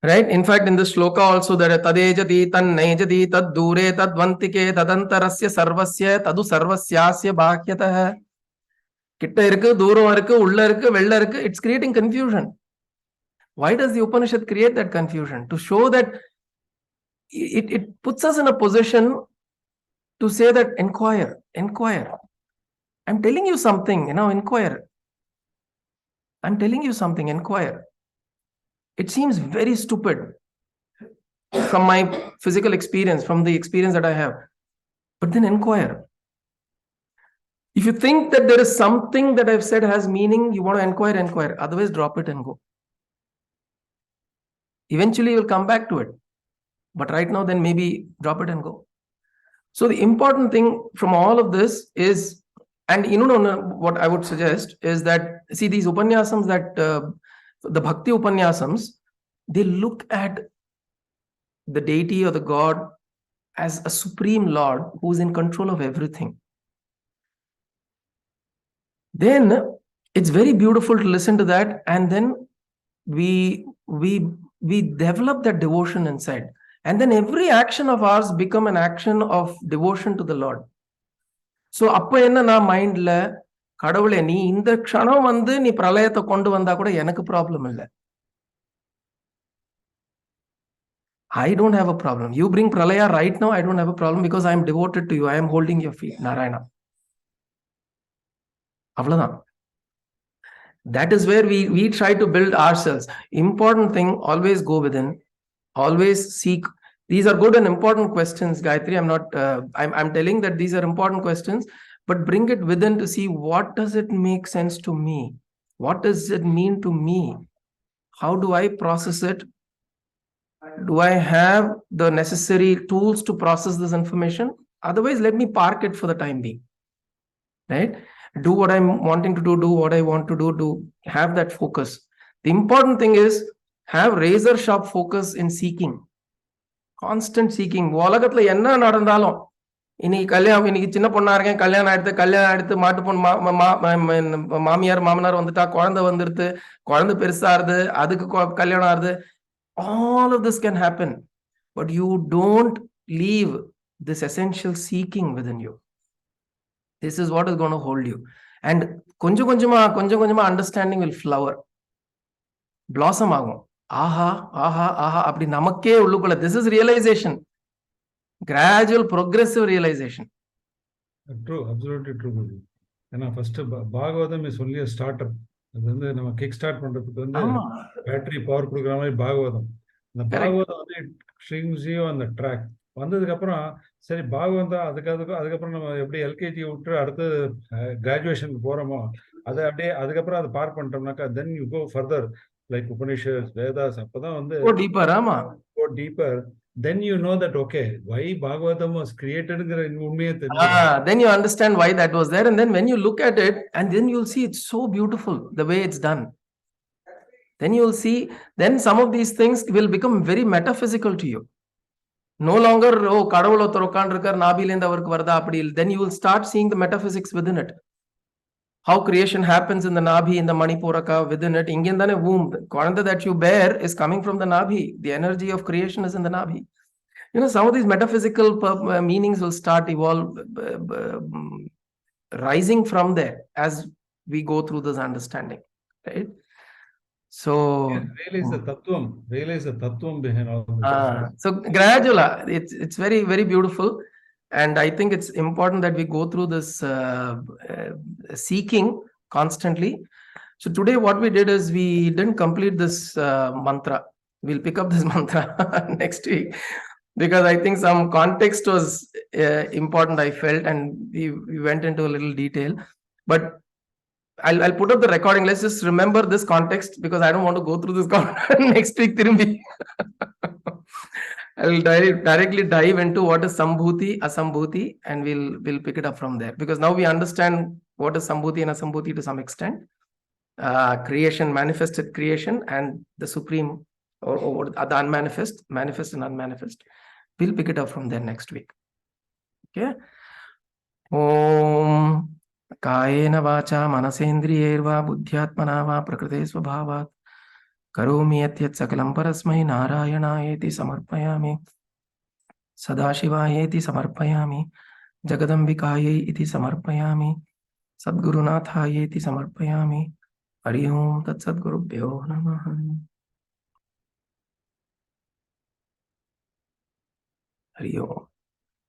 Right? In fact, in the shloka also there are tadejati tannejati tad dure tadvantike tadantarasya sarvasya tadu sarvasyasya bhakyatah. Kitta irukku, dooram irukku, ulla irukku, vella irukku. It's creating confusion. Why does the Upanishad create that confusion? To show that it puts us in a position to say that inquire. I'm telling you something, inquire. I'm telling you something, inquire. It seems very stupid from my physical experience, from the experience that I have. But then inquire. If you think that there is something that I've said has meaning, you want to inquire. Otherwise, drop it and go. Eventually, you'll come back to it. But right now, then maybe drop it and go. So the important thing from all of this is, and what I would suggest is that, see, these upanyasams that, the bhakti upanyasams, they look at the deity or the God as a supreme Lord who's in control of everything. Then it's very beautiful to listen to that, and then we develop that devotion inside, and then every action of ours become an action of devotion to the Lord. So appa enna na mind la kadavule nee indha kshanam vandu nee pralayatha kondu vanda kuda enakku problem illa. I don't have a problem. You bring pralaya right now, I don't have a problem, because I am devoted to you. I am holding your feet, Narayana. Avladhan. That is where we try to build ourselves. Important thing, always go within, always seek. These are good and important questions, Gayatri. I'm telling that these are important questions, but bring it within to see what does it make sense to me? What does it mean to me? How do I process it? Do I have the necessary tools to process this information? Otherwise, let me park it for the time being. Right? Do what I'm wanting to do what I want to do, have that focus. The important thing is, have razor sharp focus in seeking. Constant seeking. உலகத்துல என்ன நடந்தாலும், இன்னைக்கு கல்யாணம், இன்னைக்கு சின்ன பொண்ணா இருக்கேன், கல்யாணம் எடுத்து மாட்டு பொண்ணு மாமியார் மாமனார் வந்துட்டா, குழந்தை வந்துருது, குழந்தை பெருசாருது, அதுக்கு கல்யாணம் ஆறுது. All of this can happen, but you don't leave this essential seeking within you. This is what is going to hold you. And konjam konjama understanding will flower, blossom agum. Aha apdi namakke ullukulla. This is realization, gradual progressive realization. True, absolutely true. ஏன்னா first Bhagavatam is only a starter. அது வந்து நம்ம kick start பண்றதுக்கு வந்து battery power கொடுக்குற மாதிரி பாகவதம். இந்த பாகவதம் வந்து it strings you on the track. வந்ததுக்கு அப்புறம் சரி பாகவதம் தான், அதுக்கப்புறம் நம்ம எப்படி எல்கேஜி விட்டு அடுத்து கிராஜுவேஷனுக்கு போறோமோ அதை அப்படியே அதுக்கப்புறம் அதை பார்க் பண்ணிட்டோம்னாக்கா then you go further like Upanishad, Vedas. அப்பதான் வந்து go deeper. Then you know that okay, why Bhagavatam was created. Then you understand why that was there, and then when you look at it, and then you'll see it's so beautiful the way it's done. Then you'll see, then some of these things will become very metaphysical to you. No longer kadavul othar ukkandrukar nabilenda avarku varda apdi. Then you will start seeing the metaphysics within it. How creation happens in the Nabhi, in the Manipuraka, within it. Ingindane womb. Koranda that you bear is coming from the Nabhi. The energy of creation is in the Nabhi. Some of these metaphysical meanings will start rising from there as we go through this understanding. Right? So realize the tattvam behind all this. So gradually, it's very, very beautiful. And I think it's important that we go through this seeking constantly. So today what we did is we didn't complete this mantra. We'll pick up this mantra next week, because I think some context was important, I felt, and we went into a little detail. But I'll put up the recording. Let's just remember this context, because I don't want to go through this next week. I will directly dive into what is Sambhuti, Asambhuti, and we'll pick it up from there. Because now we understand what is Sambhuti and Asambhuti to some extent. Creation, manifested creation, and the supreme or the unmanifest, manifest and unmanifest. We'll pick it up from there next week. Okay. Om Kayena vacha manasendriyerva buddhyatmana va prakrite svabhavat karomi yatyat sakalam parasmai narayanaayeti samarpayami sadashivayeti samarpayami jagadambikayai iti samarpayami sadgurunathayeti samarpayami. Hari Om Tat Sat Gurubhyo Namaha. Hari Om.